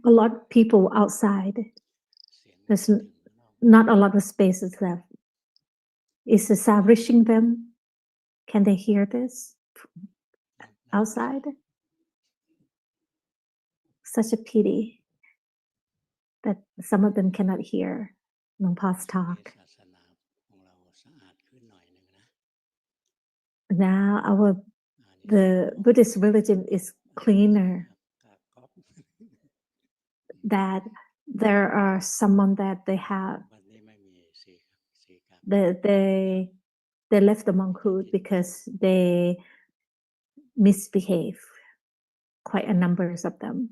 A lot of people outside. There's not a lot of spaces left. Is the sound reaching them? Can they hear this outside? Such a pity that some of them cannot hear Luangpa's talk. Now the Buddhist religion is cleaner. That there are someone that they have they left the monkhood because they misbehave. Quite a numbers of them.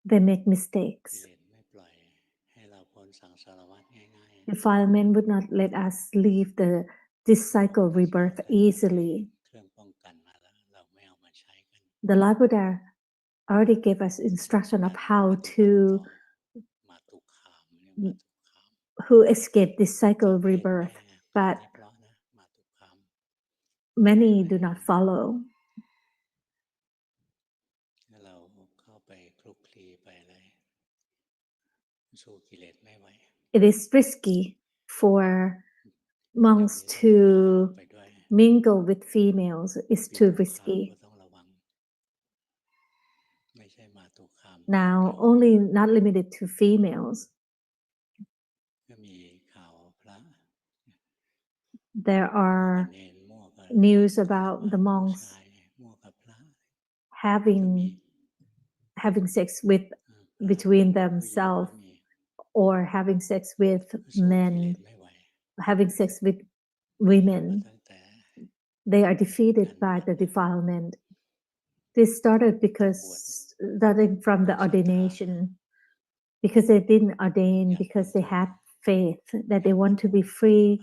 They make mistakes. Defilement would not let us leave this cycle rebirth easily. The Lord Buddha already gave us instruction of how to escape this cycle rebirth, but many do not follow. It is risky for monks to mingle with females. It's too risky. Now, only not limited to females. There are news about the monks having sex between themselves, or having sex with men, having sex with women. They are defeated by the defilement. This started from the ordination, because they didn't ordain because they had faith that they want to be free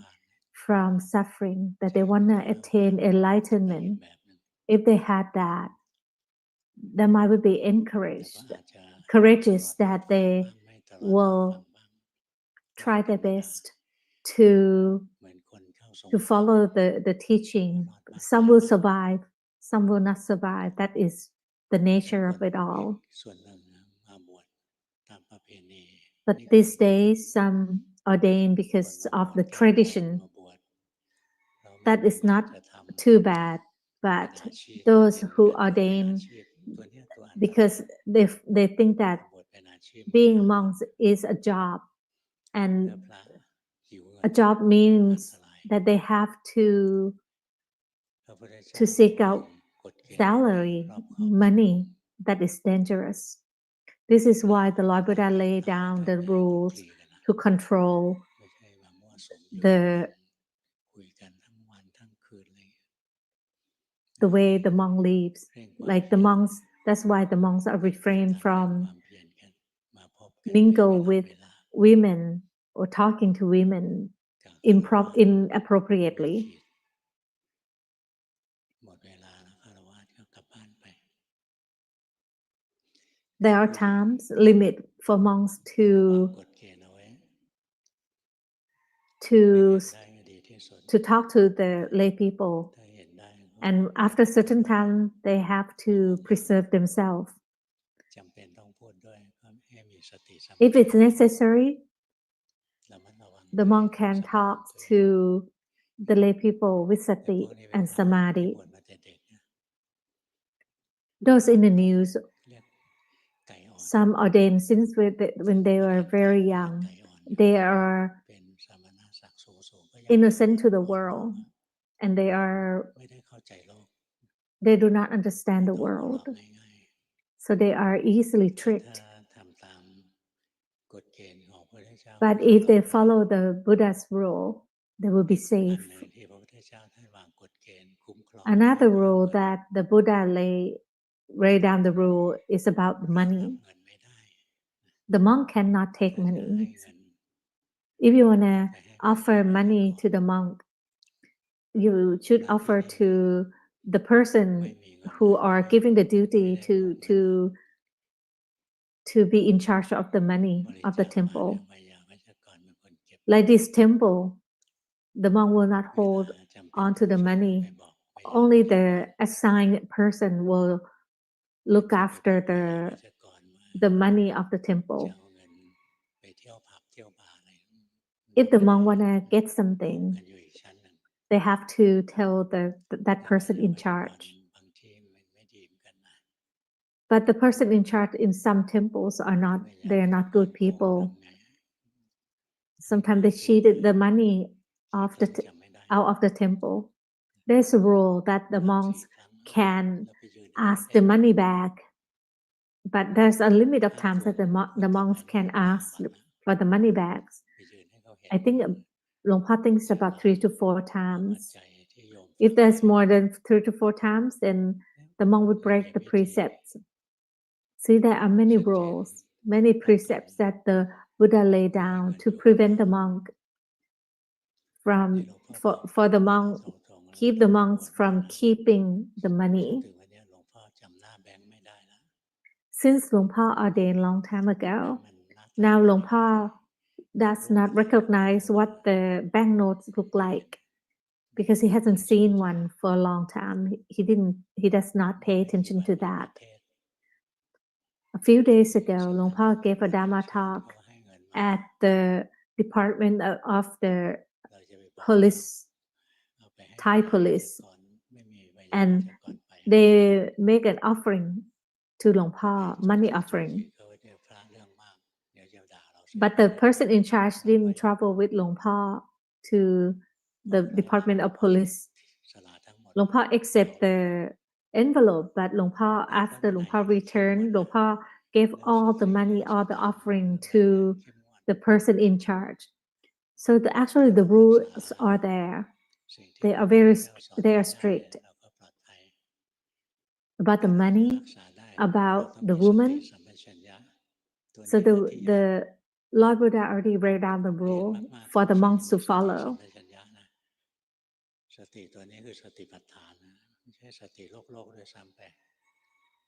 from suffering, that they want to attain enlightenment. If they had that, then I would be courageous that they will try their best to follow the teaching. Some will survive, some will not survive. That is the nature of it all. But these days, some ordain because of the tradition. That is not too bad. But those who ordain because they think that being monks is a job, and a job means that they have to seek out salary, money. That is dangerous. This is why the Lord Buddha laid down the rules to control the way the monk lives. Like the monks, that's why the monks are refrained from mingle with women or talking to women inappropriately. There are times limit for monks to talk to the lay people, and after a certain time they have to preserve themselves. If it's necessary, the monk can talk to the lay people with sati and samadhi. Those in the news, some ordained since when they were very young. They are innocent to the world, and they do not understand the world, so they are easily tricked. But if they follow the Buddha's rule, they will be safe. Another rule that the Buddha laid down the rule is about money. The monk cannot take money. If you want to offer money to the monk, you should offer to the person who are giving the duty to be in charge of the money of the temple. Like this temple, the monk will not hold on to the money. Only the assigned person will look after the money of the temple. If the monk wanna get something, they have to tell that person in charge. But the person in charge in some temples they're not good people. Sometimes they cheated the money out of the temple. There's a rule that the monks can ask the money back, but there's a limit of times that the monks can ask for the money back. I think Luang Por thinks about 3 to 4 times. If there's more than 3 to 4 times, then the monk would break the precepts. See, there are many rules, many precepts that the Buddha laid down to prevent the monk for the monk, keep the monks from keeping the money. Since Luang Por ordained long time ago, now Luang Por does not recognize what the banknotes look like because he hasn't seen one for a long time. He does not pay attention to that. A few days ago, Luang Por gave a Dhamma talk at the Department of the Police, Thai Police, and they make an offering to Luang Por, money offering. But the person in charge didn't travel with Luang Por to the Department of Police. Luang Por accept the envelope, but Luang Por, after Luang Por returned, Luang Por gave all the money, all the offering to the person in charge. So actually the rules are there. They are strict about the money, about the woman. So the Lord Buddha already wrote down the rule for the monks to follow.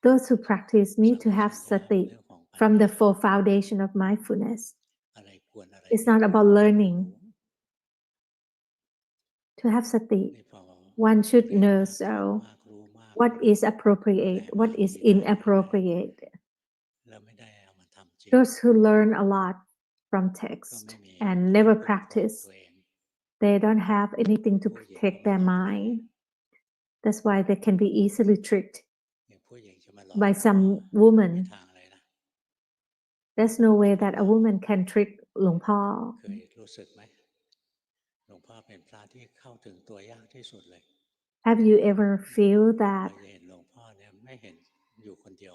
Those who practice need to have sati from the full foundation of mindfulness. It's not about learning. To have sati, one should know so what is appropriate, what is inappropriate. Those who learn a lot from text and never practice, they don't have anything to protect their mind. That's why they can be easily tricked by some woman. There's no way that a woman can trick Luang Por. Have you ever feel that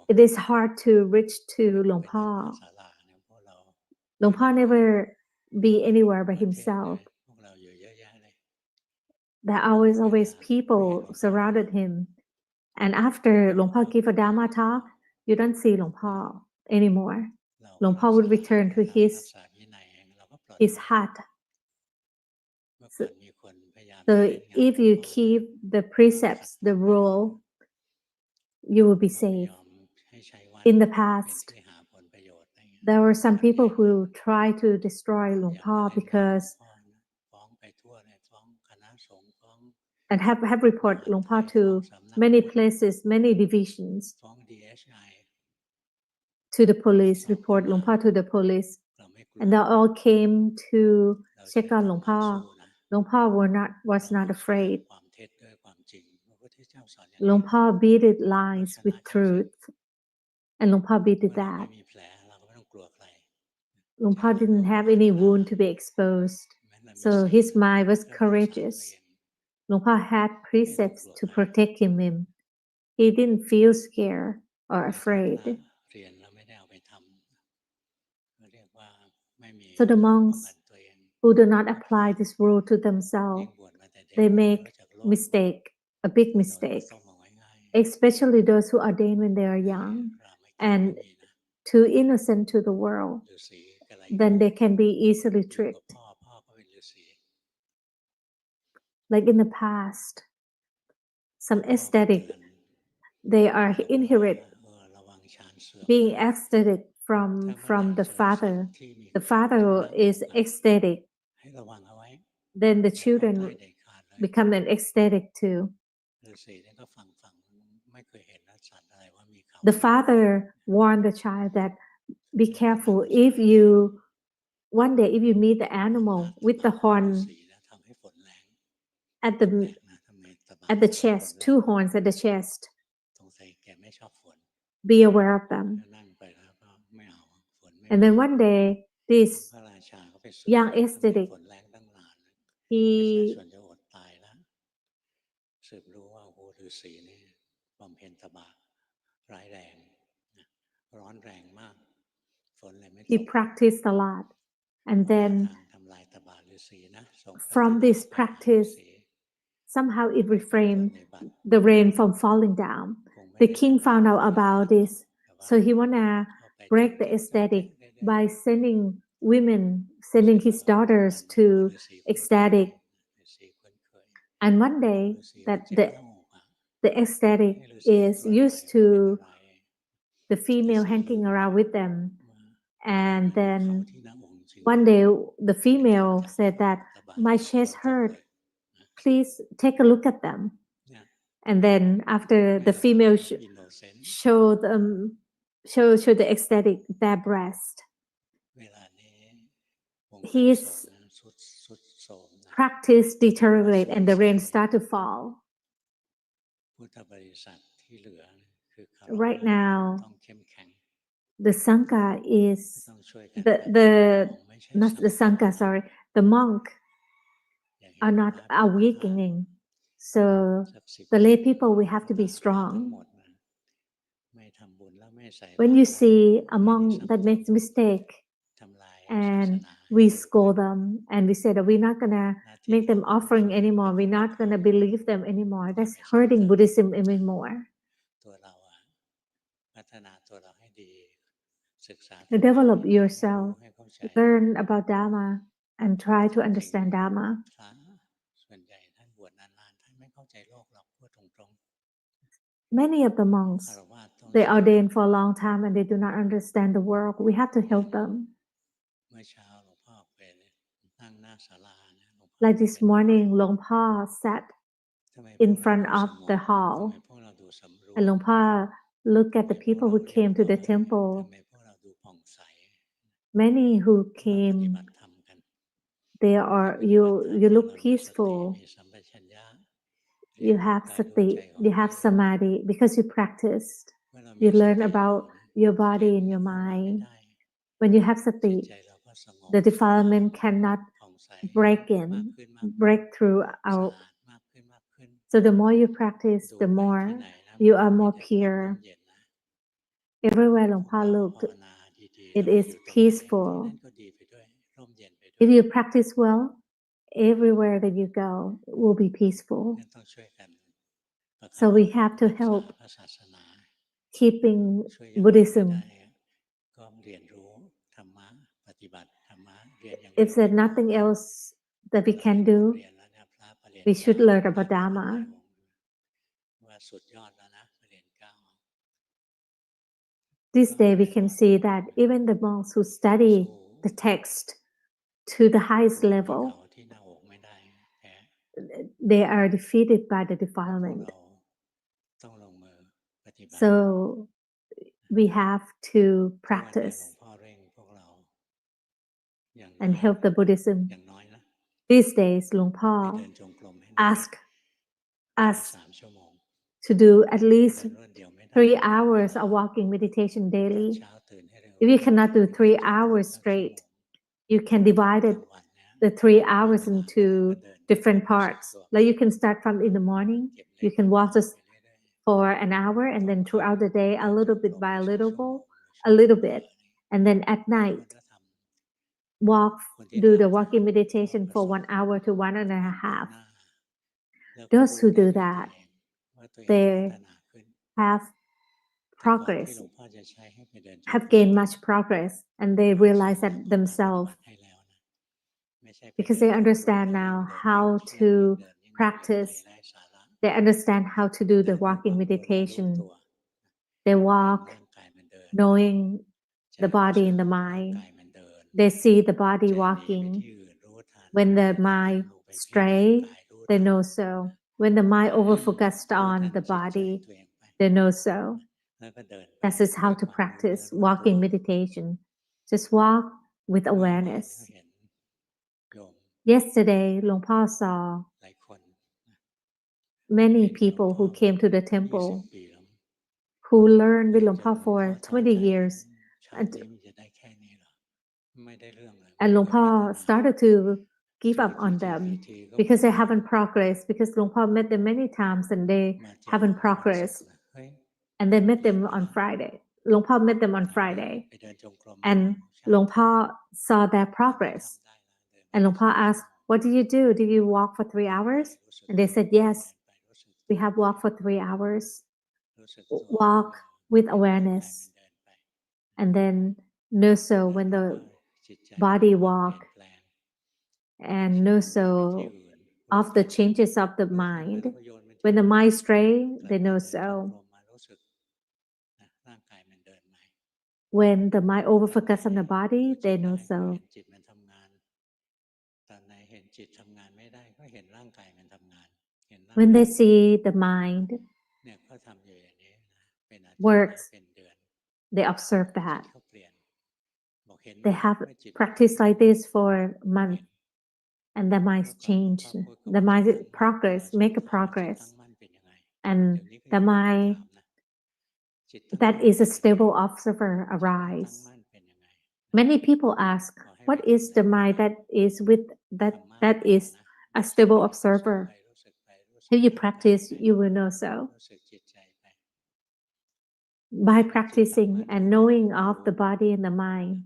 it is hard to reach to Luang Por? Luang Por never be anywhere by himself. There are always people surrounded him. And after Luang Por give a Dhamma talk, you don't see Luang Por anymore. Luang Por would return to his hut. So if you keep the precepts, the rule, you will be safe. In the past, there were some people who tried to destroy Luang Por because and have reported Luang Por to many places, many divisions, to the police, report Luang Por to the police, and they all came to check on Luang Por. Luang Por was not afraid. Luang Por beat it lies with truth, and Luang Por beat it that. Luang Por didn't have any wound to be exposed, so his mind was courageous. Luang Por had precepts to protect him. He didn't feel scared or afraid. So the monks who do not apply this rule to themselves, they make a big mistake, especially those who ordain when they are young and too innocent to the world. Then they can be easily tricked. Like in the past, some aesthetic, they are inherit being aesthetic from the father. The father is ecstatic then the children become an ecstatic too. The father warned the child that be careful if you one day if you meet the animal with the horn at the chest, 2 horns at the chest, be aware of them. And then one day this young aesthetic, he practiced a lot, and then from this practice somehow it refrained the rain from falling down. The king found out about this, so he wanna break the aesthetic by sending his daughters to ecstatic. And one day that the ecstatic is used to the female hanging around with them, and then one day the female said that my chest hurt, please take a look at them. And then after the female show the ecstatic their breast, his practice deteriorate and the rain start to fall. Right now the Sangha is not the Sangha, sorry, the monk are weakening. So the lay people, we have to be strong. When you see a monk that makes mistake and we scold them and we say that we're not gonna make them offering anymore, we're not gonna believe them anymore, that's hurting Buddhism even more. Develop yourself, learn about Dhamma and try to understand Dhamma. Many of the monks, they ordain for a long time and they do not understand the world. We have to help them. Like this morning, Luangpu sat in front of the hall and Luangpu looked at the people who came to the temple. Many who came, you look peaceful. You have sati, you have samadhi because you practiced. You learn about your body and your mind. When you have sati, the defilement cannot break through out. So the more you practice, the more you are more pure. Everywhere Luangpu looked, it is peaceful. If you practice well, everywhere that you go will be peaceful. So we have to help keeping Buddhism. If there's nothing else that we can do, we should learn about Dhamma. This day we can see that even the monks who study the text to the highest level, they are defeated by the defilement. So we have to practice and help the Buddhism. These days, Luangpu ask us to do at least 3 hours of walking meditation daily. If you cannot do 3 hours straight, you can divide the 3 hours into different parts. Like you can start from in the morning, you can walk just for an hour, and then throughout the day, a little bit by a little bit. And then at night, do the walking meditation for 1 hour to 1.5 hours. Those who do that, they have progress, have gained much progress, and they realize that themselves because they understand now how to practice. They understand how to do the walking meditation. They walk knowing the body and the mind. They see the body walking. When the mind stray, they know so. When the mind overfocused on the body, they know so. That is how to practice walking meditation. Just walk with awareness. Yesterday, Luangpo saw many people who came to the temple who learned with Luangpo for 20 years. And Luangpo started to give up on them because they haven't progressed, because Luangpo met them many times and they haven't progressed. And they met them on Friday. Luangpo met them on Friday. And Luangpo saw their progress. And Luangpo asked, what do you do? Do you walk for 3 hours? And they said, yes, we have walked for 3 hours. Walk with awareness. And then know so when the body walk, and know so of the changes of the mind. When the mind stray, they know so. When the mind overfocus on the body, they know so. When they see the mind works, they observe that. They have practiced like this for a month, and the mind change. The mind progress, make a progress, and the mind that is a stable observer arise. Many people ask, what is the mind that is a stable observer? If you practice, you will know so. By practicing and knowing of the body and the mind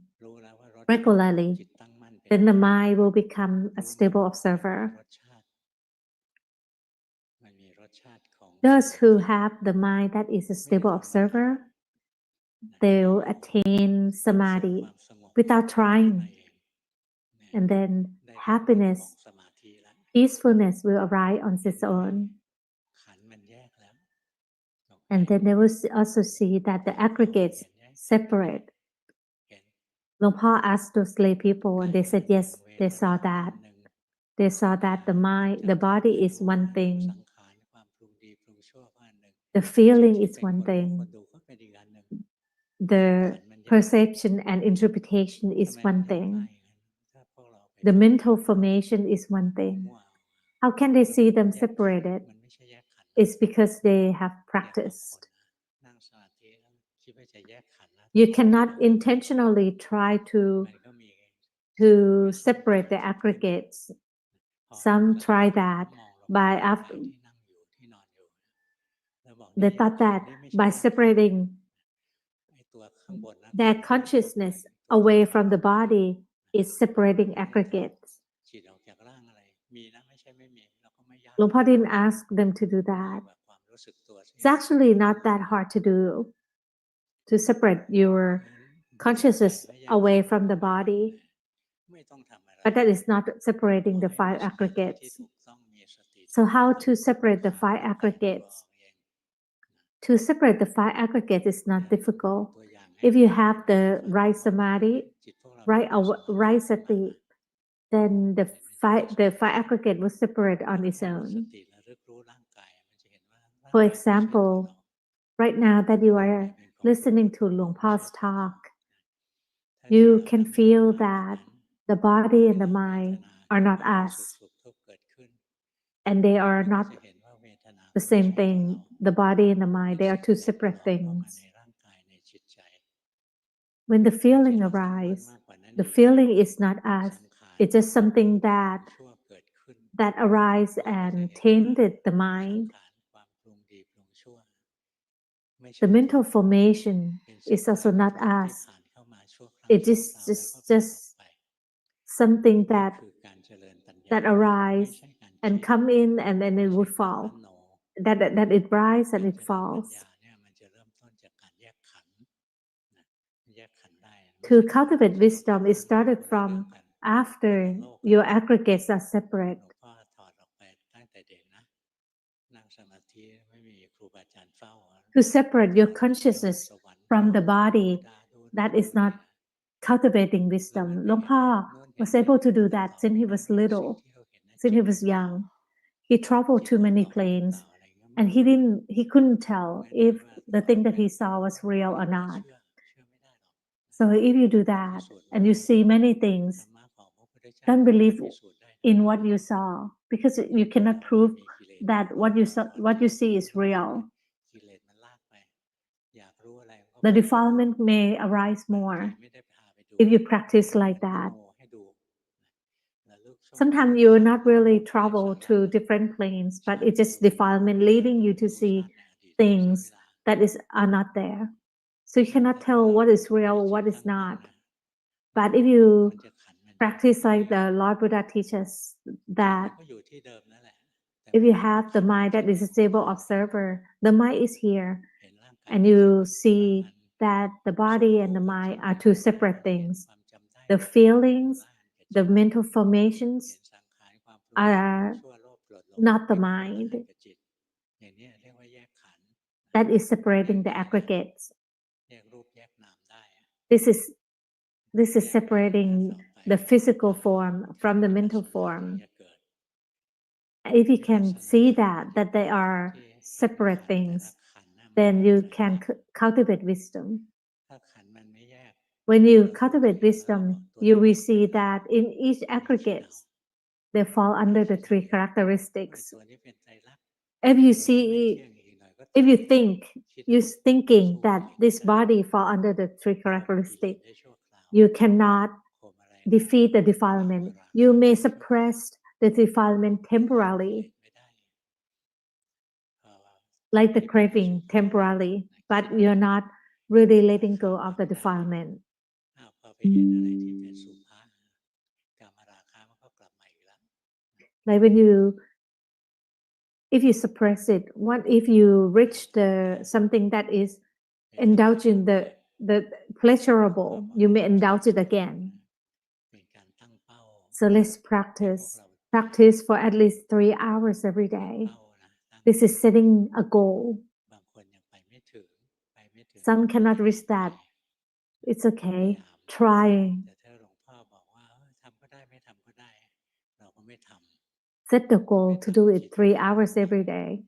regularly, then the mind will become a stable observer. Those who have the mind that is a stable observer, they'll attain samadhi without trying. And then happiness, peacefulness will arise on its own. And then they will also see that the aggregates separate. Luangpo asked those lay people, and they said, yes, they saw that. They saw that the mind, the body is one thing. The feeling is one thing. The perception and interpretation is one thing. The mental formation is one thing. How can they see them separated? It's because they have practiced. You cannot intentionally try to separate the aggregates. Some try that they thought that by separating their consciousness away from the body is separating aggregates. Luangpo didn't ask them to do that. It's actually not that hard to do, to separate your consciousness away from the body. But that is not separating the 5 aggregates. So how to separate the 5 aggregates? To separate the 5 aggregates is not difficult. If you have the right samadhi, right sati, then the 5 aggregate will separate on its own. For example, right now that you are listening to Luangpo's talk, you can feel that the body and the mind are not us, and they are not the same thing. The body and the mind, they are 2 separate things. When the feeling arises, the feeling is not us. It's just something that arises and tainted the mind. The mental formation is also not us. It is just something that arises and come in, and then it would fall. That it rises and it falls. To cultivate wisdom, it started from after your aggregates are separate. To separate your consciousness from the body, that is not cultivating wisdom. Luangpo was able to do that since he was little, since he was young. He traveled to many planes, and he couldn't tell if the thing that he saw was real or not. So if you do that and you see many things, don't believe in what you saw, because you cannot prove that what you see is real. The defilement may arise more if you practice like that. Sometimes you will not really travel to different planes, but it's just defilement leading you to see things that are not there. So you cannot tell what is real, what is not. But if you practice like the Lord Buddha teaches, that if you have the mind that is a stable observer, the mind is here, and you see that the body and the mind are two separate things. The feelings, the mental formations are not the mind. That is separating the aggregates. This is separating the physical form from the mental form. If you can see that they are separate things, then you can cultivate wisdom. When you cultivate wisdom, you will see that in each aggregate, they fall under the three characteristics. If you think, you're thinking that this body fall under the three characteristics, you cannot defeat the defilement. You may suppress the defilement temporarily, like the craving temporarily, but you're not really letting go of the defilement. Like if you suppress it, what if you reach something that is indulging the pleasurable, you may indulge it again. So let's practice for at least 3 hours every day. This is setting a goal. Some cannot reach that. It's okay. Try. Set the goal to do it 3 hours every day.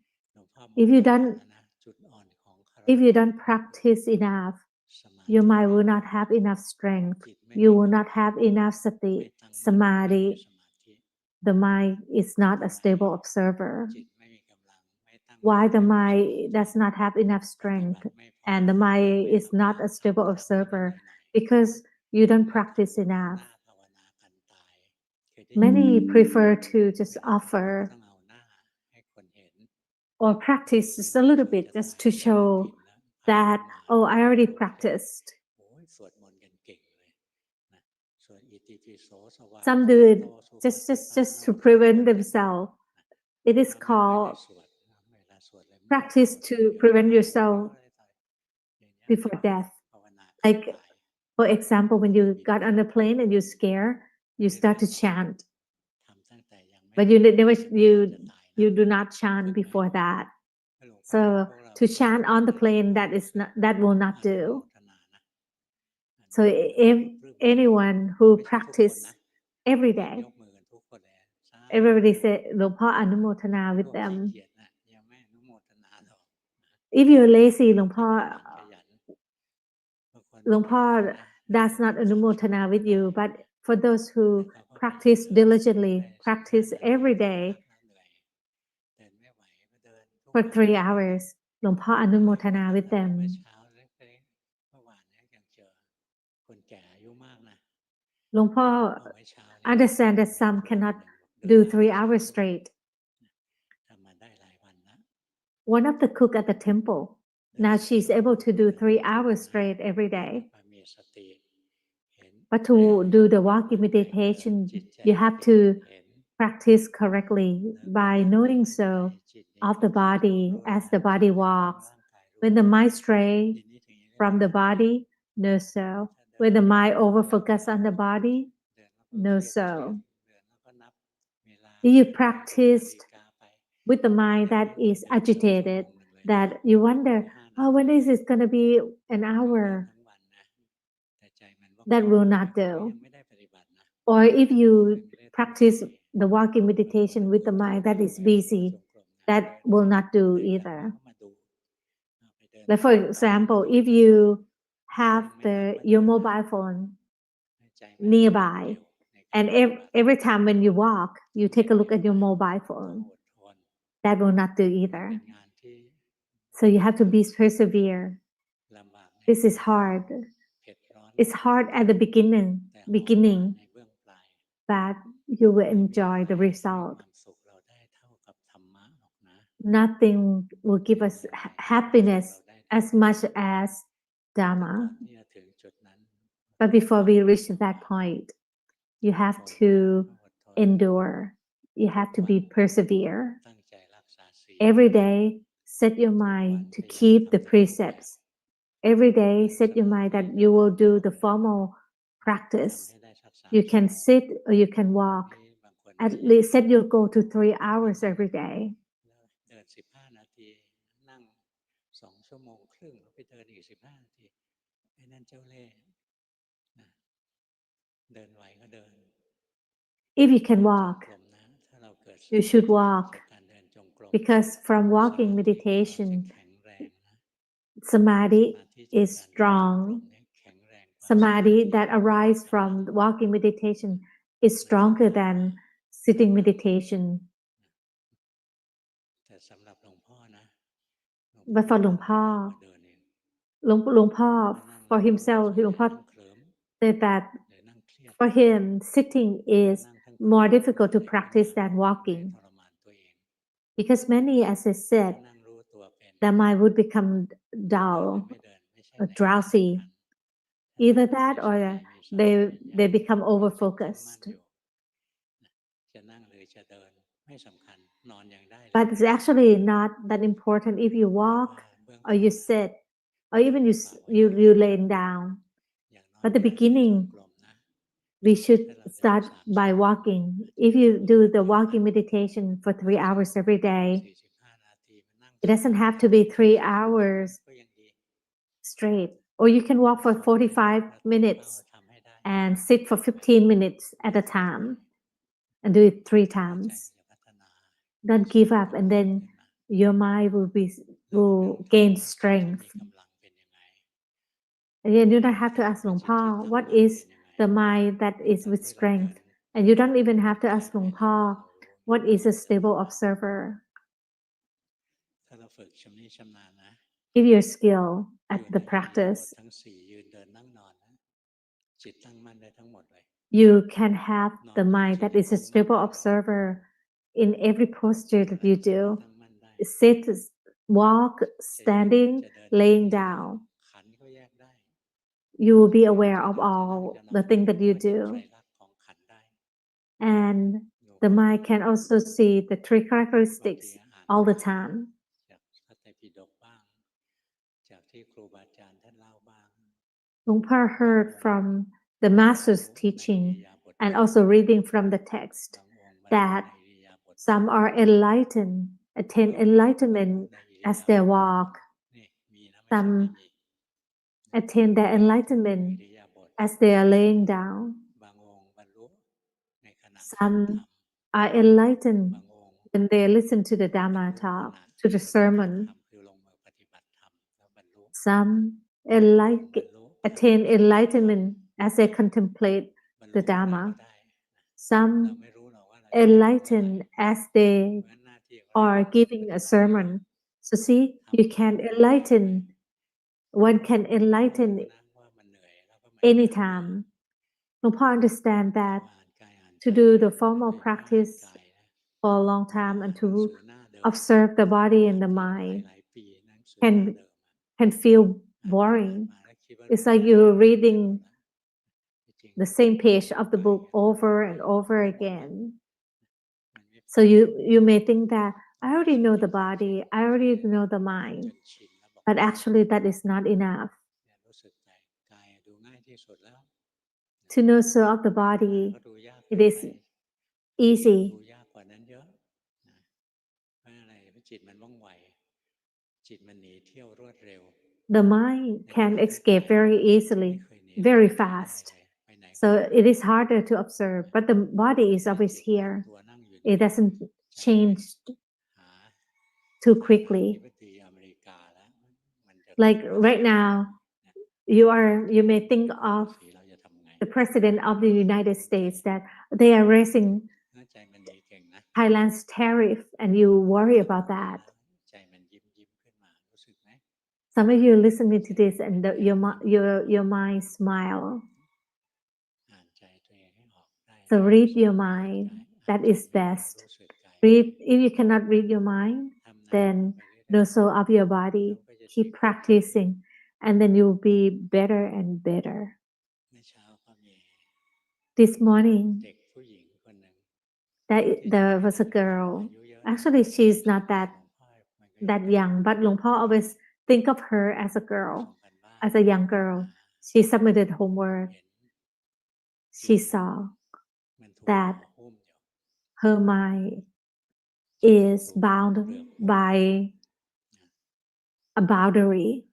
If you don't practice enough, your mind will not have enough strength. You will not have enough sati, samadhi. The mind is not a stable observer. Why the mind does not have enough strength and the mind is not a stable observer? Because you don't practice enough. Many prefer to just offer or practice just a little bit just to show that, oh, I already practiced. Some do it just to prevent themselves. It is called practice to prevent yourself before death. Like, for example, when you got on the plane and you're scared, you start to chant. But you do not chant before that. So to chant on the plane, that will not do. So if anyone who practice every day, everybody say, Lord Pa Anumotana with them. If you're lazy, Lord Pa does not Anumotana with you. But for those who practice diligently, practice every day for 3 hours, Lord Pa Anumotana with them. Lord Pa understand that some cannot do 3 hours straight. One of the cook at the temple, now she's able to do 3 hours straight every day. But to do the walking meditation, you have to practice correctly by knowing so of the body as the body walks. When the mind strays from the body, know so. When the mind over-focus on the body, know so. If you practiced with the mind that is agitated, that you wonder, oh, when is it going to be an hour? That will not do. or if you practice the walking meditation with the mind that is busy, that will not do either. Like for example, if you have your mobile phone nearby, and every time when you walk, you take a look at your mobile phone, that will not do either. So you have to be persevere. This is hard. It's hard at the beginning, but you will enjoy the result. Nothing will give us happiness as much as Dhamma. But before we reach that point, you have to endure. You have to be persevere. Every day, set your mind to keep the precepts. Every day, set your mind that you will do the formal practice. You can sit or you can walk. At least set your goal to 3 hours every day. If you can walk, you should walk, because from walking meditation, samadhi is strong. Samadhi that arises from walking meditation is stronger than sitting meditation. But for Luang Por, for himself, Luang Por said that for him, sitting is more difficult to practice than walking. Because many, as I said, the mind would become dull or drowsy. Either that or they become over-focused. But it's actually not that important if you walk or you sit or even you laying down. But the beginning, we should start by walking. If you do the walking meditation for 3 hours every day, it doesn't have to be 3 hours straight. Or you can walk for 45 minutes and sit for 15 minutes at a time and do it 3 times. Don't give up, and then your mind will gain strength. And then you don't have to ask Luang Por, what is the mind that is with strength? And you don't even have to ask Luang Por, what is a stable observer? If you're skilled at the practice, you can have the mind that is a stable observer in every posture that you do. Sit, walk, standing, laying down. You will be aware of all the things that you do. And the mind can also see the 3 characteristics all the time. Luang Por heard from the master's teaching and also reading from the text that some are enlightened, attain enlightenment as they walk. Some attain their enlightenment as they are laying down. Some are enlightened when they listen to the Dhamma talk, to the sermon. Some attain enlightenment as they contemplate the Dhamma. Some enlighten as they are giving a sermon. So see, you can enlighten. One can enlighten anytime. Luang Por understand that to do the formal practice for a long time and to observe the body and the mind can feel boring. It's like you're reading the same page of the book over and over again. So you may think that I already know the body, I already know the mind, but actually that is not enough. To know so of the body, it is easy. The mind can escape very easily, very fast. So it is harder to observe, but the body is always here. It doesn't change too quickly. Like right now, you may think of the president of the United States that they are raising Thailand's tariff, and you worry about that. Some of you listening to this, and your mind smile. So read your mind. That is best. Read. If you cannot read your mind, then the soul of your body. Keep practicing, and then you'll be better and better. This morning, there was a girl. Actually, she's not that young, but Luang Por always think of her as a girl, as a young girl. She submitted homework. She saw that her mind is bound by a boundary.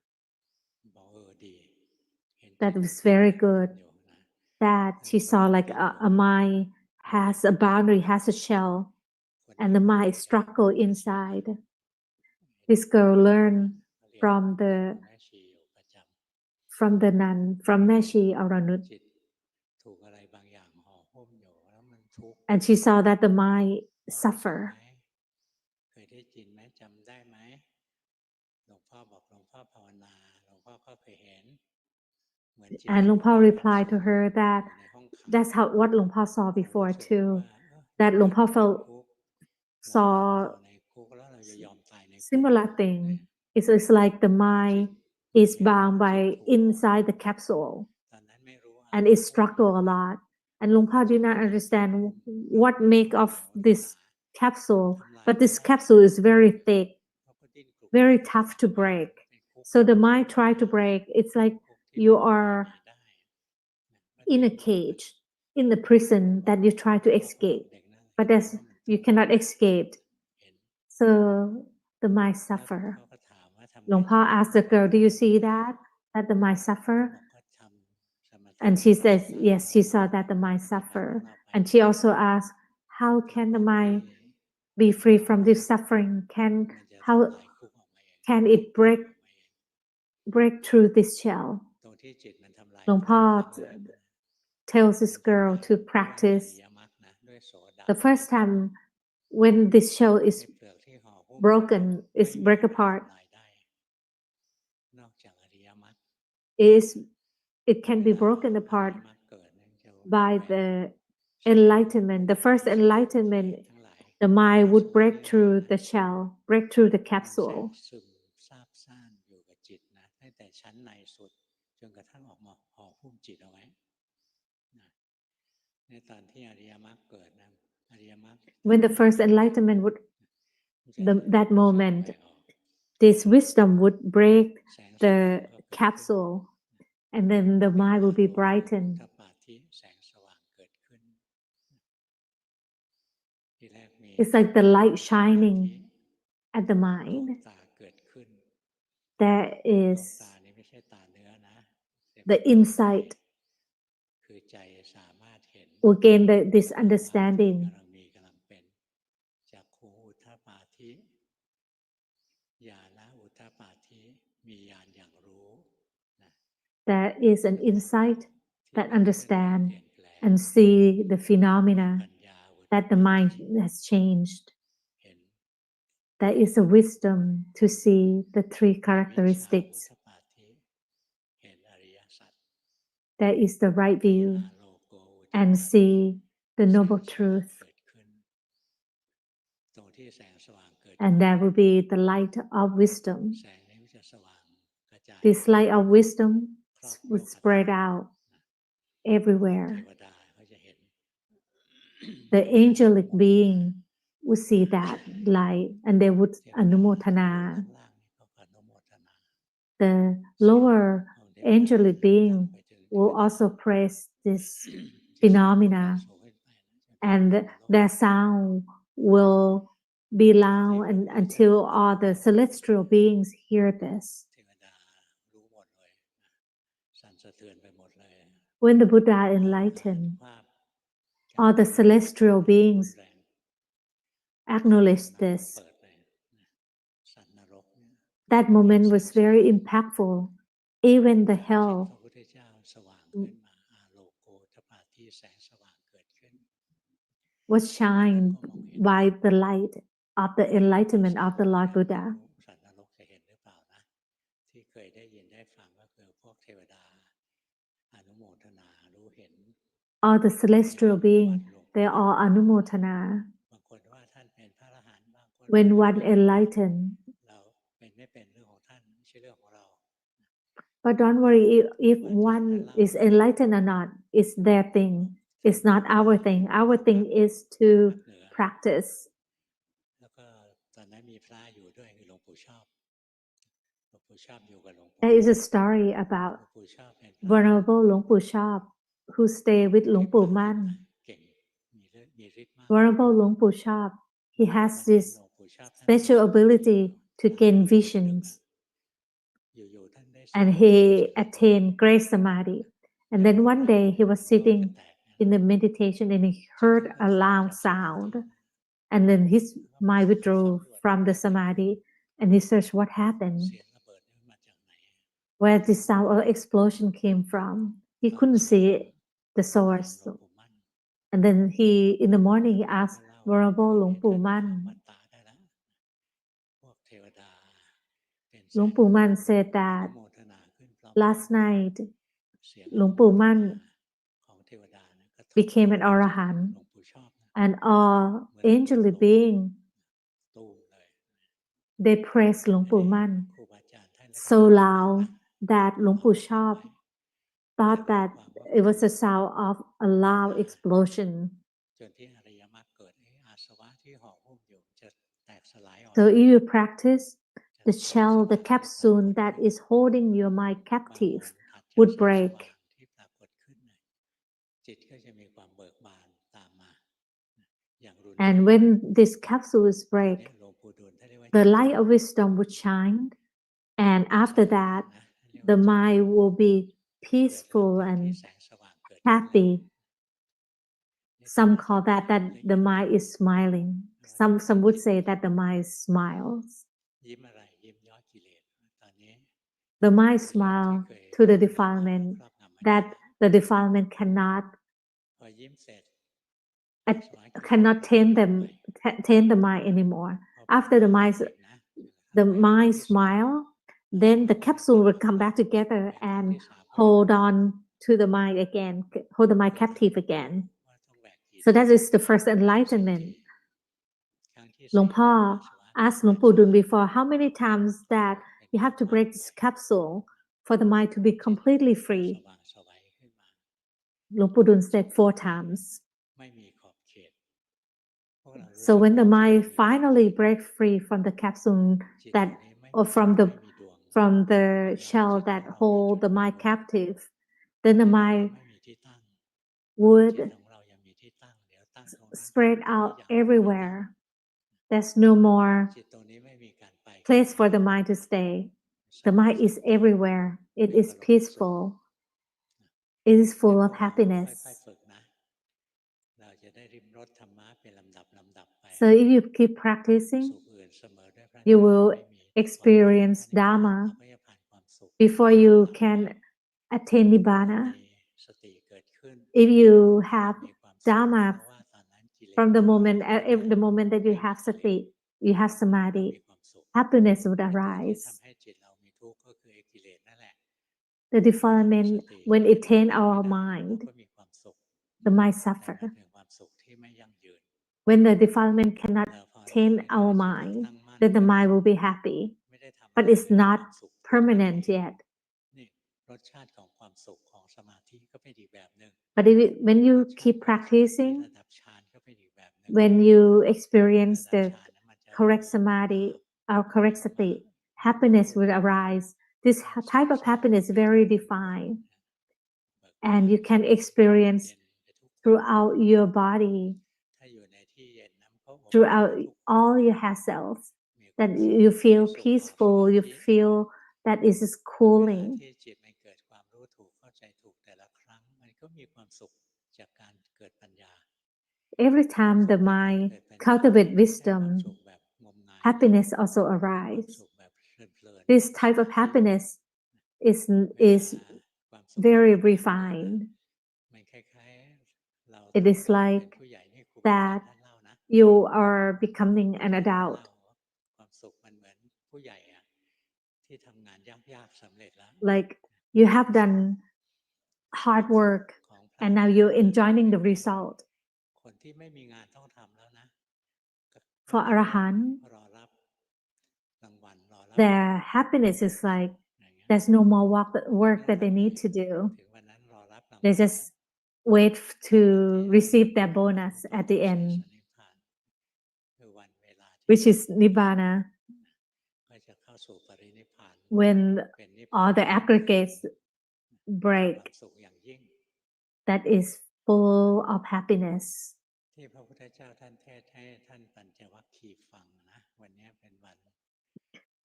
That was very good. That she saw like a mind has a boundary, has a shell, and the mind struggle inside. This girl learned from the nun, from Meshi Aranut. And she saw that the mind suffer. And Luang Por replied to her that that's what Luang Por saw before too. That Luang Por saw similar thing. It's like the mind is bound by inside the capsule, and it struggle a lot. And Luang Por did not understand what make of this capsule, but this capsule is very thick, very tough to break. So the mind try to break. It's like you are in a cage, in the prison that you try to escape, but you cannot escape. So the mind suffer. Luang Por asked the girl, "Do you see that the mind suffer?" And she says, "Yes, she saw that the mind suffer." And she also asked, "How can the mind be free from this suffering? How can it break through this shell?" Luang Por tells this girl to practice. The first time when this shell is broken, is break apart, it can be broken apart by the enlightenment. The first enlightenment, the mind would break through the shell, break through the capsule. When the first enlightenment would, that moment, this wisdom would break the capsule, and then the mind will be brightened. It's like the light shining at the mind. There is the insight. Will gain this understanding. There is an insight that understand and see the phenomena that the mind has changed. There is a wisdom to see the three characteristics. There is the right view and see the noble truth. And there will be the light of wisdom. This light of wisdom would spread out everywhere. The angelic being would see that light and they would anumotana. The lower angelic being will also praise this phenomena, and their sound will be loud until all the celestial beings hear this. when the Buddha enlightened, all the celestial beings acknowledged this. That moment was very impactful. Even the hell was shined by the light of the enlightenment of the Lord Buddha. All the celestial beings, they are anumotana. When one enlightened, but don't worry if one is enlightened or not, it's their thing. It's not our thing. Our thing is to practice. There is a story about Venerable Luangpu Chop who stayed with Luangpu Man. Venerable Luangpu Chop, he has this special ability to gain visions. And he attained great samadhi. And then one day he was sitting in the meditation and he heard a loud sound. And then his mind withdrew from the samadhi and he searched what happened, where the sound or explosion came from. He couldn't see the source. And then in the morning, he asked Venerable Luangpu Man. Luangpu Man said that last night, Luangpu Man became an Arahant, and all angelic beings, they praised Luangpu Man so loud that Luangpu Chop thought that it was the sound of a loud explosion. So if you practice, the shell, the capsule that is holding your mind captive would break. And when this capsule is break, the light of wisdom would shine. And after that, the mind will be peaceful and happy. Some call that the mind is smiling. Some would say that the mind smiles. The mind smiles to the defilement that the defilement cannot tame the mind anymore. After the mind smile, then the capsule will come back together and hold on to the mind again, hold the mind captive again. So that is the first enlightenment. Luang Por asked Luang Pu Dun before, how many times that you have to break this capsule for the mind to be completely free? Luang Pu Dun said 4 times. So when the mind finally breaks free from the capsule or from the shell that hold the mind captive, then the mind would spread out everywhere. There's no more place for the mind to stay. The mind is everywhere. It is peaceful. It is full of happiness. So if you keep practicing, you will experience Dhamma before you can attain Nibbana. If you have Dhamma from the moment that you have sati, you have samadhi, happiness would arise. The defilement, when it taints our mind, the mind suffers. When the defilement cannot taint our mind, then the mind will be happy. But it's not permanent yet. But when you keep practicing, when you experience the correct samadhi or correct sati, happiness will arise. This type of happiness is very defined. And you can experience throughout your body, throughout all your hair cells, that you feel peaceful, you feel that it is cooling. Every time the mind cultivates wisdom, happiness also arises. This type of happiness is very refined. It is like that you are becoming an adult. Like you have done hard work and now you're enjoying the result. For Arahant, their happiness is like there's no more work that they need to do. They just wait to receive their bonus at the end, which is Nibbana. When all the aggregates break, that is full of happiness.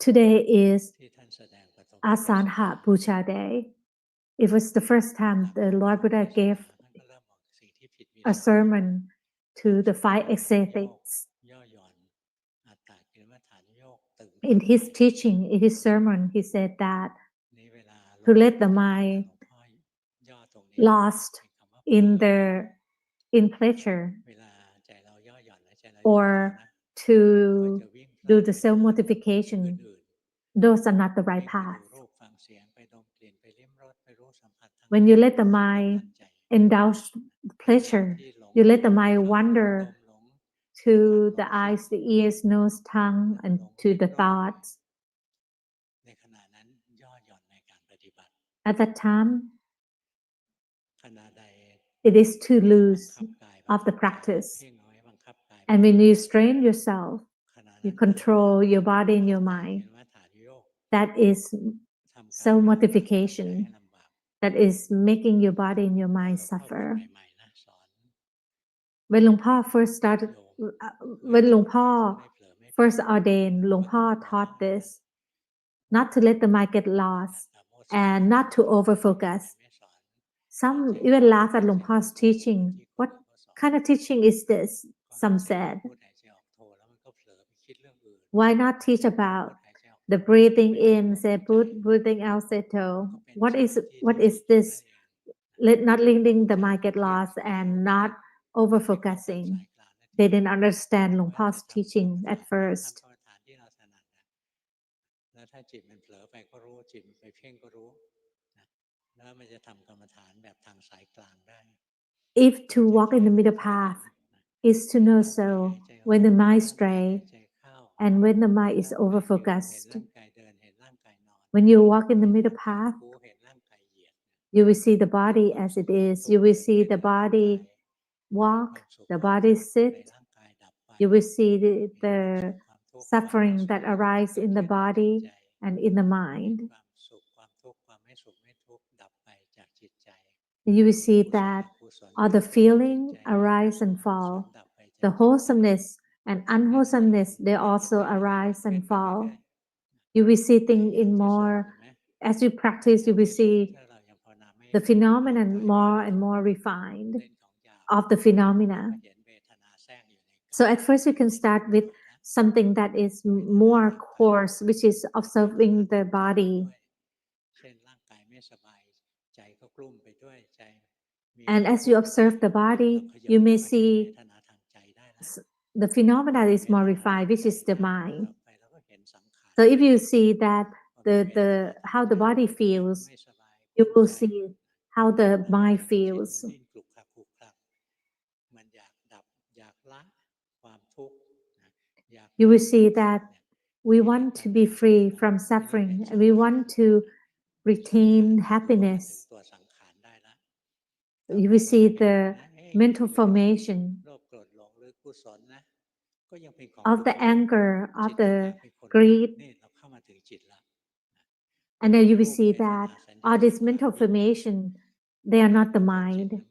Today is Āsāḷha Pūjā Day. It was the first time the Lord Buddha gave a sermon to the 5 ascetics. In his teaching, in his sermon, he said that to let the mind lost in pleasure or to do the self-mortification, those are not the right path. When you let the mind indulge pleasure, you let the mind wander to the eyes, the ears, nose, tongue, and to the thoughts. At that time, it is too loose of the practice. And when you strain yourself, you control your body and your mind. That is self-mortification. That is making your body and your mind suffer. When Luang Po first ordained, Luang Po taught this, not to let the mind get lost and not to overfocus. Some even laugh at Luang Po's teaching. What kind of teaching is this? Some said. Why not teach about the breathing in, say breathing out, say toe? What is this? Not letting the mind get lost and not overfocusing. They didn't understand Luang Po's teaching at first. If to walk in the middle path is to know so when the mind strays and when the mind is overfocused. When you walk in the middle path, you will see the body as it is. You will see the body walk, the body sit. You will see the suffering that arises in the body and in the mind. You will see that all the feeling arise and fall. The wholesomeness and unwholesomeness, they also arise and fall. You will see things in more, as you practice, you will see the phenomenon more and more refined of the phenomena. So at first you can start with something that is more coarse, which is observing the body. And as you observe the body, you may see the phenomena is more refined, which is the mind. So if you see that the how the body feels, you will see how the mind feels. You will see that we want to be free from suffering and we want to retain happiness. You will see the mental formation of the anger, of the greed. And then you will see that all this mental formation, they are not the mind.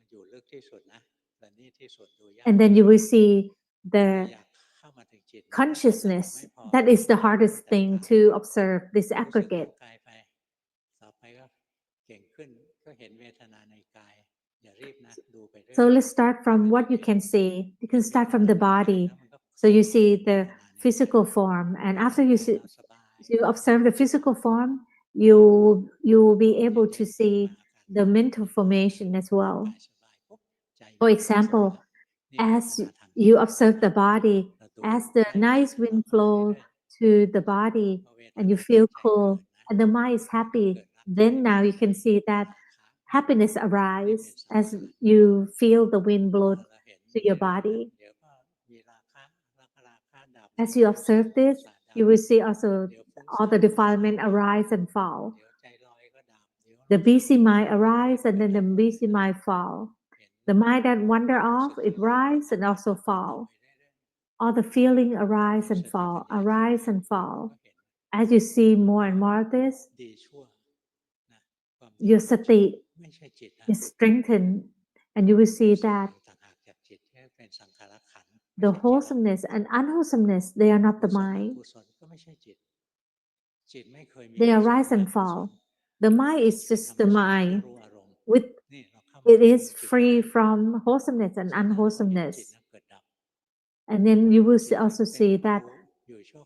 And then you will see the consciousness. That is the hardest thing to observe, this aggregate. So let's start from what you can see. You can start from the body. So you see the physical form, and after you observe the physical form, you will be able to see the mental formation as well. For example, as you observe the body, as the nice wind flow to the body, and you feel cool, and the mind is happy, then now you can see that happiness arises as you feel the wind blow to your body. As you observe this, you will see also all the defilement arise and fall. The busy mind arise and then the busy mind fall. The mind that wander off, it rise and also fall. All the feeling arise and fall, arise and fall. As you see more and more of this, your sati is strengthened, and you will see that the wholesomeness and unwholesomeness, they are not the mind. They arise and fall. The mind is just the mind. It is free from wholesomeness and unwholesomeness. And then you will also see that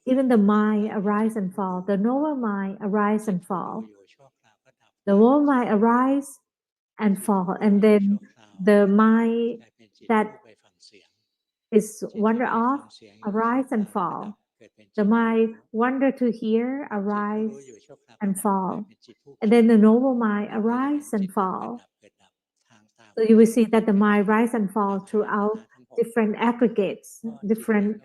even the mind arise and fall. The noble mind arise and fall. The noble mind arise and fall. And then the mind that is wander off, arise and fall. The mind wander to hear, arise and fall. And then the noble mind arise and fall. So you will see that the mind rise and fall throughout different aggregates, different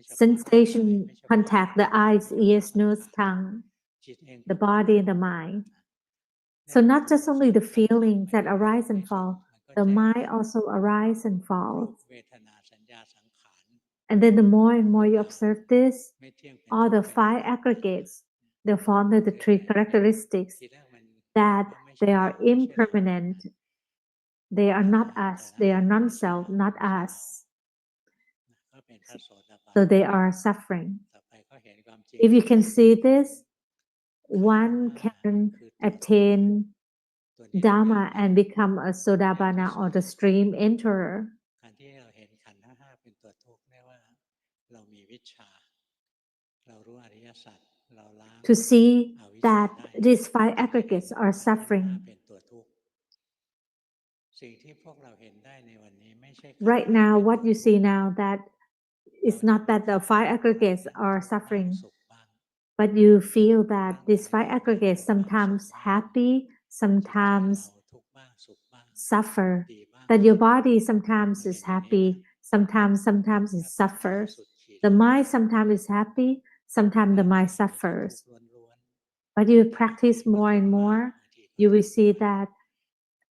sensation contact, the eyes, ears, nose, tongue, the body and the mind. So not just only the feelings that arise and fall, the mind also arise and falls. And then the more and more you observe this, all the 5 aggregates, they fall under the 3 characteristics that they are impermanent. They are not us. They are non-self, not us. So they are suffering. If you can see this, one can attain Dhamma and become a Sodabana or the stream enterer. To see that these 5 aggregates are suffering. Right now, what you see now, that it's not that the 5 aggregates are suffering, but you feel that these 5 aggregates sometimes happy, sometimes suffer. That your body sometimes is happy, sometimes it suffers. The mind sometimes is happy, sometimes the mind suffers. But you practice more and more, you will see that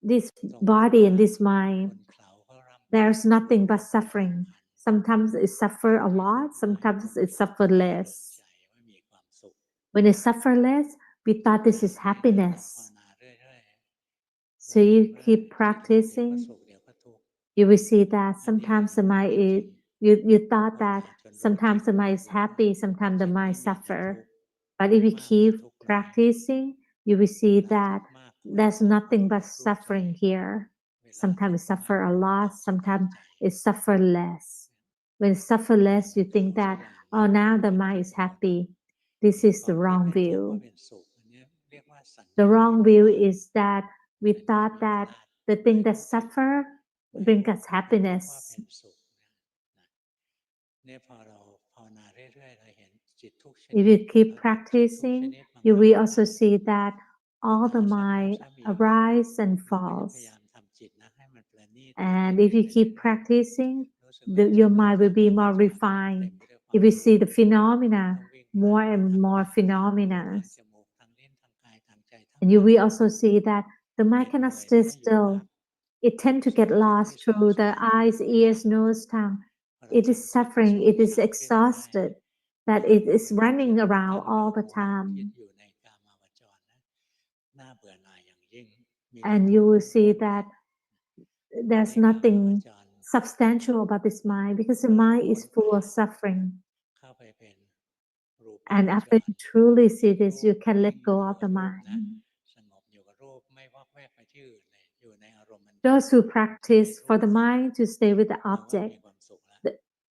this body and this mind, there's nothing but suffering. Sometimes it suffer a lot, sometimes it suffer less. When it suffer less, we thought this is happiness. So you keep practicing, you will see that sometimes the mind is, you thought that sometimes the mind is happy, sometimes the mind suffer. But if you keep practicing, you will see that there's nothing but suffering here. Sometimes it suffer a lot, sometimes it suffer less. When it suffer less, you think that, oh, now the mind is happy. This is the wrong view. The wrong view is that we thought that the thing that suffer bring us happiness. If you keep practicing, you will also see that all the mind arise and falls. And if you keep practicing, your mind will be more refined. If you see the phenomena, more and more phenomena. And you will also see that the mind cannot stay still. It tends to get lost through the eyes, ears, nose, tongue. It is suffering, it is exhausted, that it is running around all the time. And you will see that there's nothing substantial about this mind because the mind is full of suffering. And after you truly see this, you can let go of the mind. those who practice for the mind to stay with the object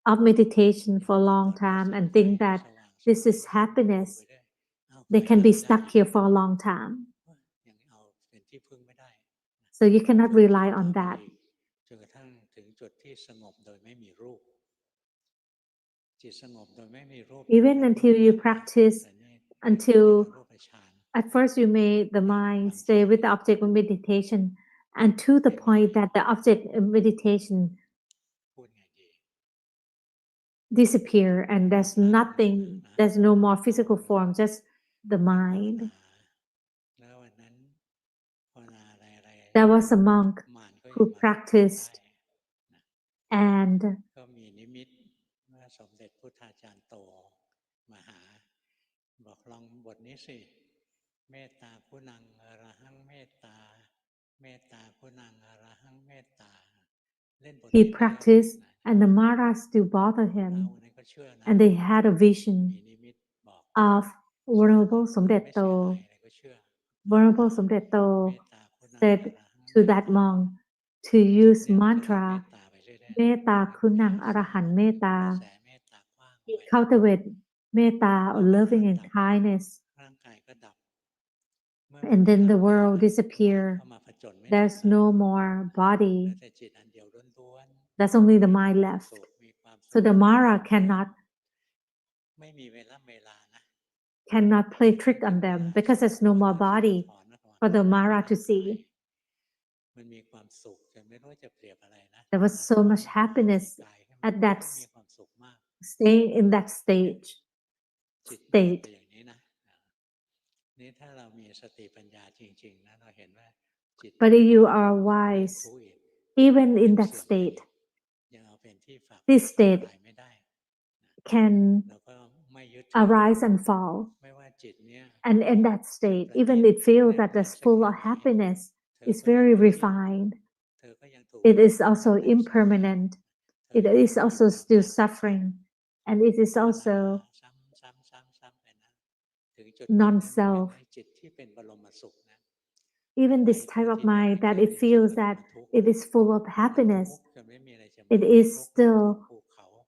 of meditation for a long time and think that this is happiness, they can be stuck here for a long time. So you cannot rely on that. Even until you practice, until at first you made the mind stay with the object of meditation, and to the point that the object of meditation disappear and there's nothing, there's no more physical form, just the mind. There was a monk who practiced and he practiced and the Mara still bothered him and they had a vision of Venerable Somdetto. Venerable Somdetto said to that monk to use mantra Metta Kunang Arahan Metta. He cultivate metta or loving and kindness. And then the world disappear. There's no more body. There's only the mind left. So the Mara cannot play trick on them because there's no more body for the Mara to see. There was so much happiness at that staying in that state. But if you are wise, even in that state, this state can arise and fall. And in that state, even it feels that it's full of happiness, it's very refined. It is also impermanent. It is also still suffering. And it is also non-self. Even this type of mind that it feels that it is full of happiness, it is still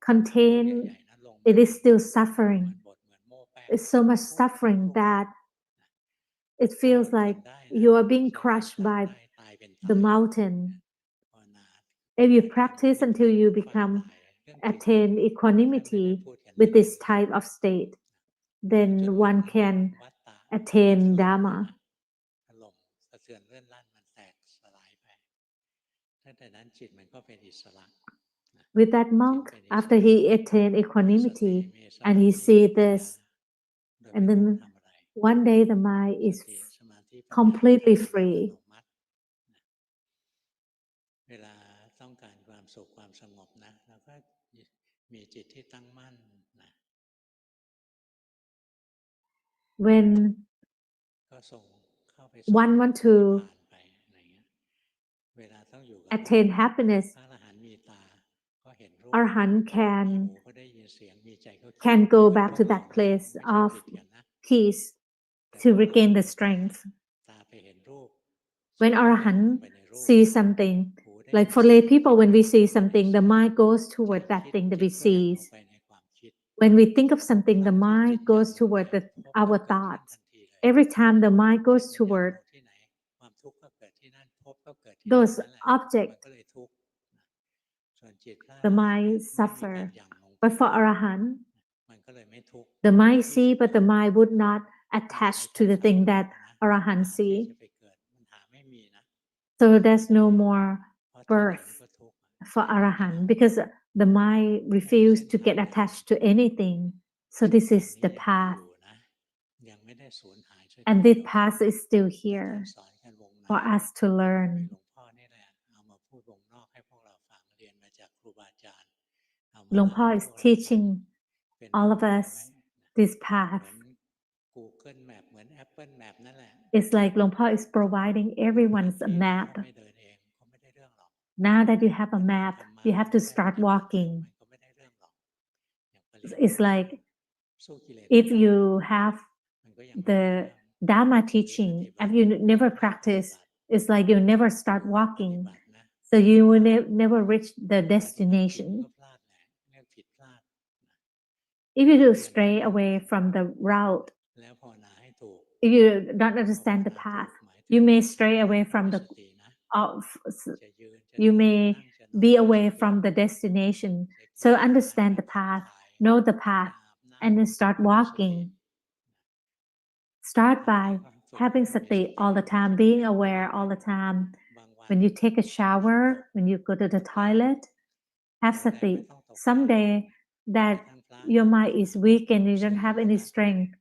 contained, it is still suffering. It's so much suffering that it feels like you are being crushed by the mountain. If you practice until you attain equanimity with this type of state, then one can attain Dhamma. With that monk, after he attained equanimity and he see this, and then one day the mind is completely free. When one wants to attain happiness, Arhat can go back to that place of peace to regain the strength. When Arhat sees something, like for lay people, when we see something, the mind goes toward that thing that we see. When we think of something, the mind goes toward our thoughts. Every time the mind goes toward those objects, the mind suffer. But for Arahant, the mind see, but the mind would not attach to the thing that Arahant see. So there's no more birth for Arahant because the mind refused to get attached to anything. So this is the path. And this path is still here for us to learn. Luangpo is teaching all of us this path. It's like Luangpo is providing everyone's a map. Now that you have a map, you have to start walking. It's like if you have the Dhamma teaching, if you never practice, it's like you never start walking. So you will never reach the destination. If you do stray away from the route, if you don't understand the path, you may stray away from the of you may be away from the destination. So understand the path, know the path, and then start walking. Start by having sati all the time, being aware all the time. When you take a shower, when you go to the toilet, have sati. Someday that your mind is weak and you don't have any strength,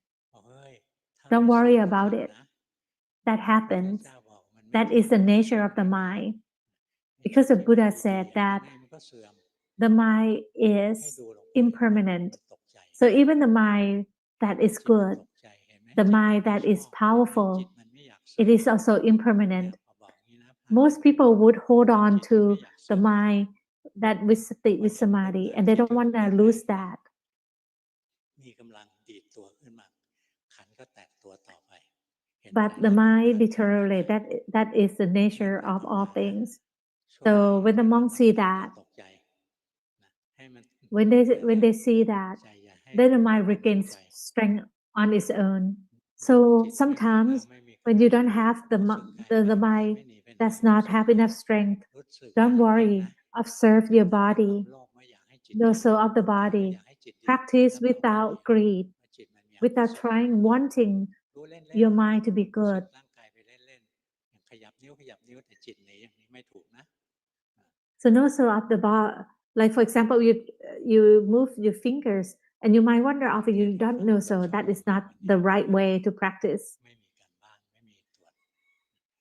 don't worry about it. That happens. That is the nature of the mind. Because the Buddha said that the mind is impermanent. So even the mind that is good, the mind that is powerful, it is also impermanent. Most people would hold on to the mind that with sati, with samadhi, and they don't want to lose that. But the mind deteriorates. That is the nature of all things. So when the monks see that, when they see that, then the mind regains strength on its own. So sometimes when you don't have the mind does not have enough strength, don't worry. Observe your body, the soul of the body. Practice without greed, without trying, wanting your mind to be good. So no soul of the body. Like for example, you move your fingers, and you might wonder if you don't know. So that is not the right way to practice.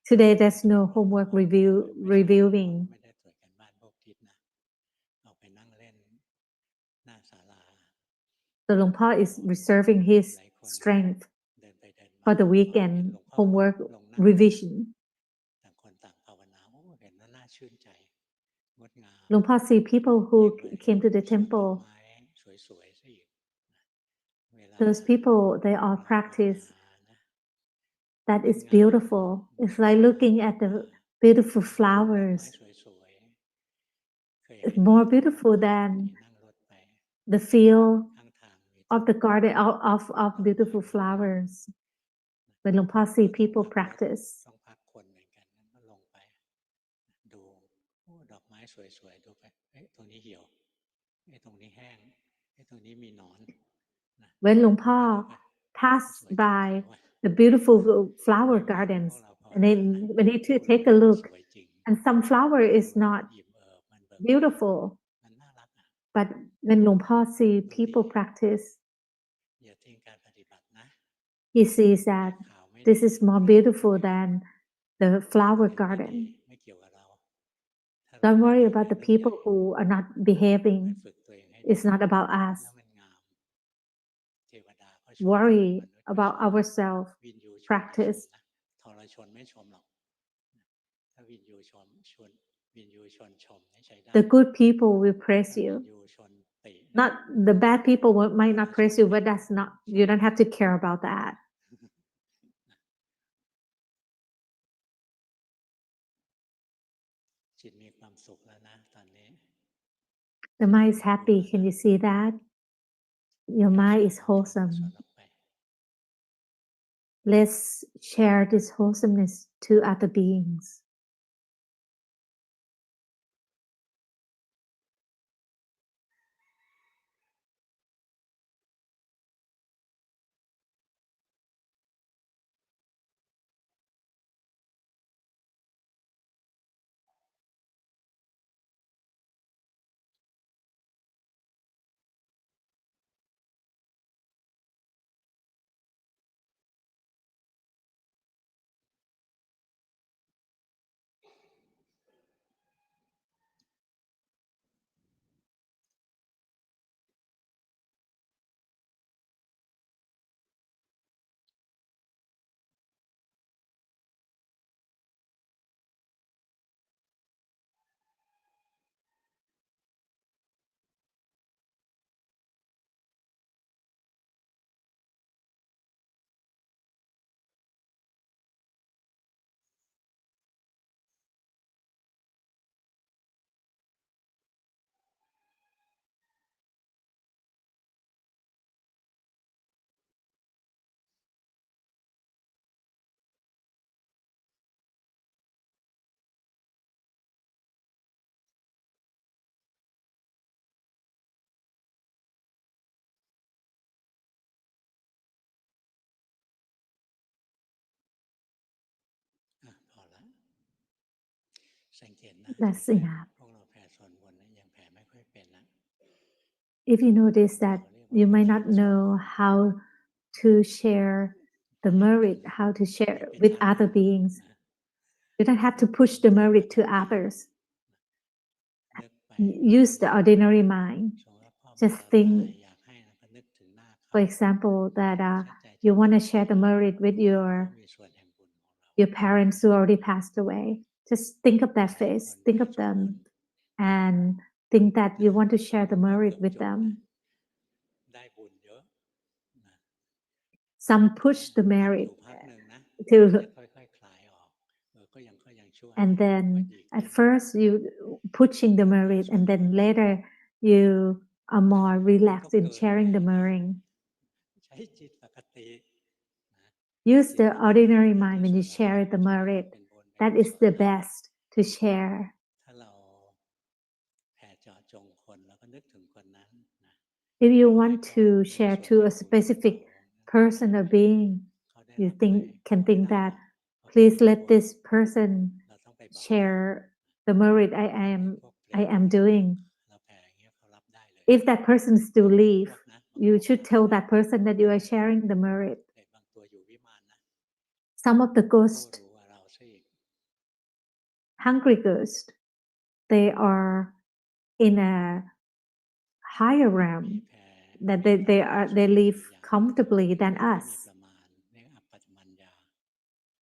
Today, there's no homework reviewing. So Luang Po is reserving his strength for the weekend homework revision. Luang Po see people who came to the temple. Those people, they all practice. That is beautiful. It's like looking at the beautiful flowers. It's more beautiful than the feel of the garden of beautiful flowers. When Luang Po see people practice. When Luang Po passed by the beautiful flower gardens, and then when he take a look, and some flower is not beautiful, but when Luang Po see people practice, he sees that this is more beautiful than the flower garden. Don't worry about the people who are not behaving. It's not about us. Worry about ourselves. Practice. The good people will praise you. Not the bad people might not praise you, but that's not, you don't have to care about that. The mind is happy. Can you see that? Your mind is wholesome. Let's share this wholesomeness to other beings. That's enough. If you notice that you might not know how to share the merit, how to share with other beings, you don't have to push the merit to others. Use the ordinary mind. Just think, for example, that you want to share the merit with your parents who already passed away. Just think of that face, think of them, and think that you want to share the merit with them. Some push the merit to, and then at first you pushing the merit, and then later you are more relaxed in sharing the merit. Use the ordinary mind when you share the merit. That is the best to share. If you want to share to a specific person or being, you can think that, please let this person share the merit I am doing. If that person still leave, you should tell that person that you are sharing the merit. Some of the ghosts, hungry ghosts, they are in a higher realm, that they live comfortably than us.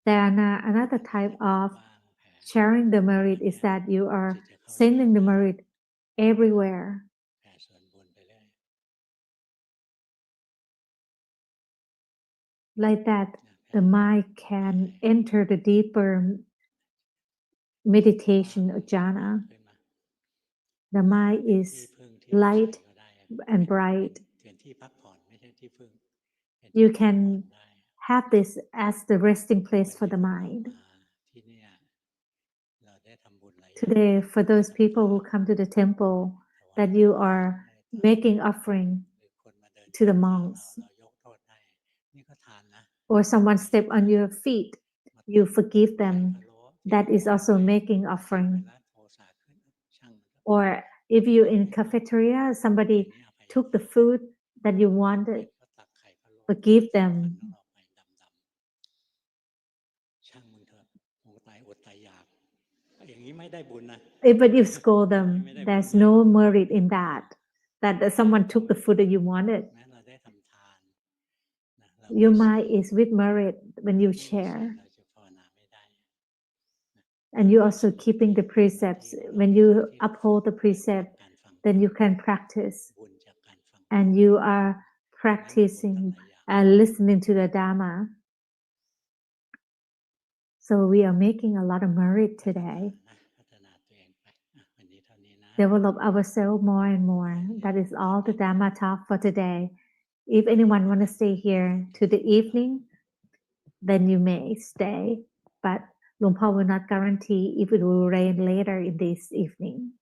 Then another type of sharing the merit is that you are sending the merit everywhere. Like that, the mind can enter the deeper meditation or jhana. The mind is light and bright. You can have this as the resting place for the mind. Today, for those people who come to the temple, that you are making offering to the monks, or someone step on your feet, you forgive them. That is also making offering. Or if you in cafeteria, somebody took the food that you wanted, forgive them. But you scold them, there's no merit in that someone took the food that you wanted. Your mind is with merit when you share. And you also keeping the precepts. When you uphold the precept, then you can practice. And you are practicing and listening to the Dhamma. So we are making a lot of merit today. Develop ourselves more and more. That is all the Dhamma talk for today. If anyone want to stay here to the evening, then you may stay. But Luang Por will not guarantee if it will rain later in this evening.